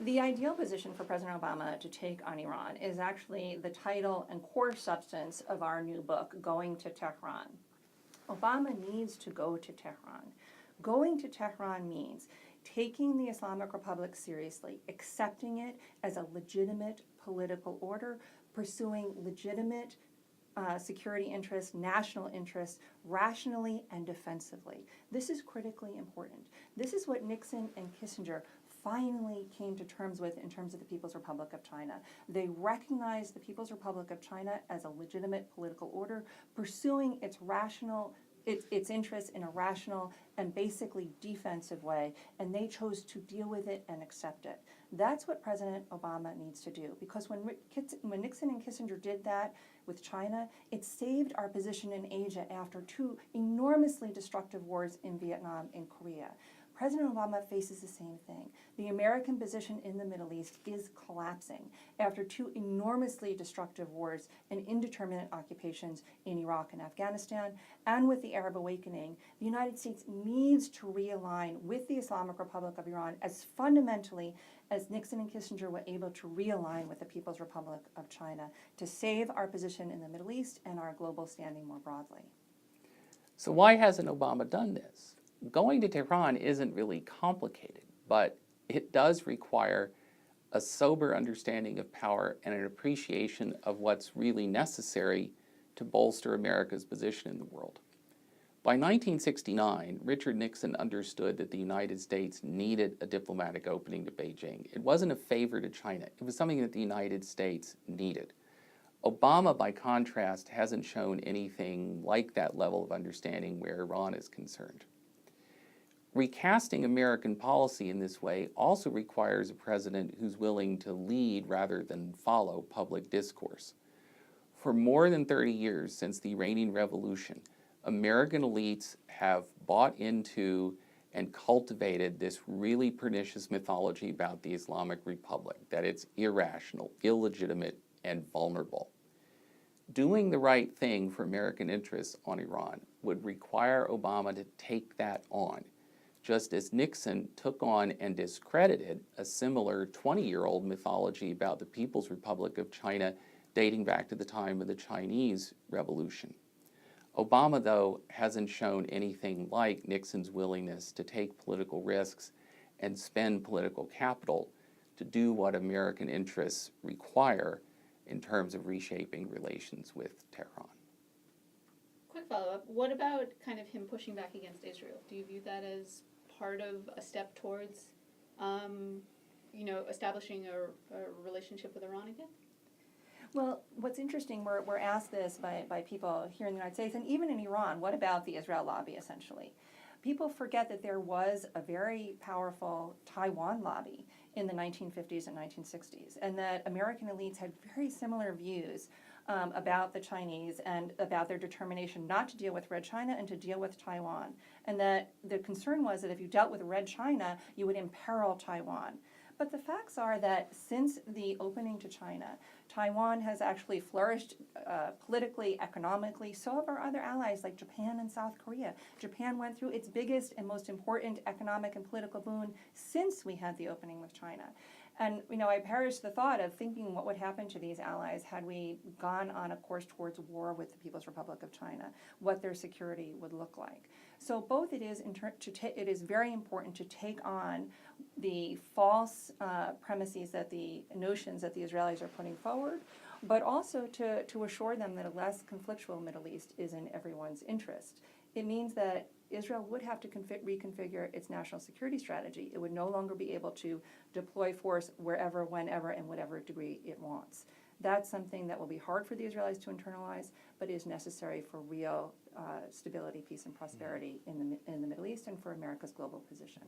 The ideal position for President Obama to take on Iran is actually the title and core substance of our new book, Going to Tehran. Obama needs to go to Tehran. Going to Tehran means taking the Islamic Republic seriously, accepting it as a legitimate political order, pursuing legitimate security interests, national interests, rationally and defensively. This is critically important. This is what Nixon and Kissinger finally came to terms with in terms of the People's Republic of China. They recognized the People's Republic of China as a legitimate political order, pursuing its interests in a rational and basically defensive way, and they chose to deal with it and accept it. That's what President Obama needs to do, because when Nixon and Kissinger did that with China, it saved our position in Asia after two enormously destructive wars in Vietnam and Korea. President Obama faces the same thing. The American position in the Middle East is collapsing after two enormously destructive wars and indeterminate occupations in Iraq and Afghanistan. And with the Arab awakening, the United States needs to realign with the Islamic Republic of Iran as fundamentally as Nixon and Kissinger were able to realign with the People's Republic of China to save our position in the Middle East and our global standing more broadly. So why hasn't Obama done this? Going to Tehran isn't really complicated, but it does require a sober understanding of power and an appreciation of what's really necessary to bolster America's position in the world. By 1969, Richard Nixon understood that the United States needed a diplomatic opening to Beijing. It wasn't a favor to China. It was something that the United States needed. Obama, by contrast, hasn't shown anything like that level of understanding where Iran is concerned. Recasting American policy in this way also requires a president who's willing to lead rather than follow public discourse. For more than 30 years since the Iranian Revolution, American elites have bought into and cultivated this really pernicious mythology about the Islamic Republic, that it's irrational, illegitimate, and vulnerable. Doing the right thing for American interests on Iran would require Obama to take that on, just as Nixon took on and discredited a similar 20-year-old mythology about the People's Republic of China dating back to the time of the Chinese Revolution. Obama, though, hasn't shown anything like Nixon's willingness to take political risks and spend political capital to do what American interests require in terms of reshaping relations with Tehran. Quick follow-up, what about kind of him pushing back against Israel? Do you view that as part of a step towards, establishing a relationship with Iran again? Well, what's interesting, we're asked this by people here in the United States and even in Iran, what about the Israel lobby, essentially? People forget that there was a very powerful Taiwan lobby in the 1950s and 1960s, and that American elites had very similar views about the Chinese and about their determination not to deal with Red China and to deal with Taiwan. And that the concern was that if you dealt with Red China, you would imperil Taiwan. But the facts are that since the opening to China, Taiwan has actually flourished politically, economically. So have our other allies like Japan and South Korea. Japan went through its biggest and most important economic and political boon since we had the opening with China. And I perish the thought of thinking what would happen to these allies had we gone on a course towards war with the People's Republic of China, what their security would look like. So both it is very important to take on the false premises notions that the Israelis are putting forward, but also to assure them that a less conflictual Middle East is in everyone's interest. It means that Israel would have to reconfigure its national security strategy. It would no longer be able to deploy force wherever, whenever, and whatever degree it wants. That's something that will be hard for the Israelis to internalize, but is necessary for real stability, peace, and prosperity in the Middle East and for America's global position.